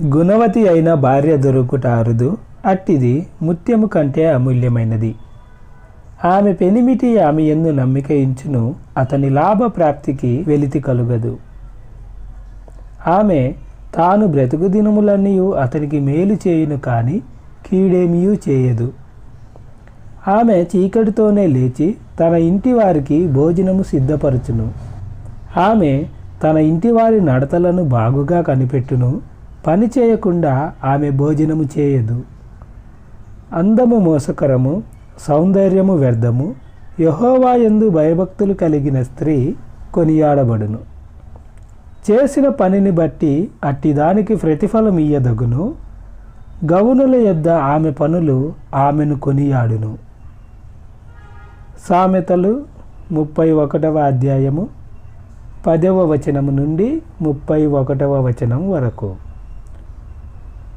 గుణవతి అయిన భార్య దొరుకుట అరుదు, అట్టిది ముత్యము కంటే అమూల్యమైనది. ఆమె పెనిమిటి ఆమె యందు నమ్మిక ఇంచును, అతని లాభ ప్రాప్తికి వెలితి కలుగదు. ఆమె తాను బ్రతుకు దినములన్నీ అతనికి మేలు చేయును కానీ కీడేమియూ చేయదు. ఆమె చీకటితోనే లేచి తన ఇంటి వారికి భోజనము సిద్ధపరచును. ఆమె తన ఇంటివారి నడతలను బాగుగా కనిపెట్టును, పని చేయకుండా ఆమె భోజనము చేయదు. అందము మోసకరము, సౌందర్యము వ్యర్థము, యెహోవా యందు భయభక్తులు కలిగిన స్త్రీ కొనియాడబడును. చేసిన పనిని బట్టి అట్టిదానికి ప్రతిఫలం ఇయ్యదగును. గౌనుల యొద్ద ఆమె పనులు ఆమెను కొనియాడును. సామెతలు 31వ అధ్యాయము 10వ వచనము నుండి 31వ వచనం వరకు.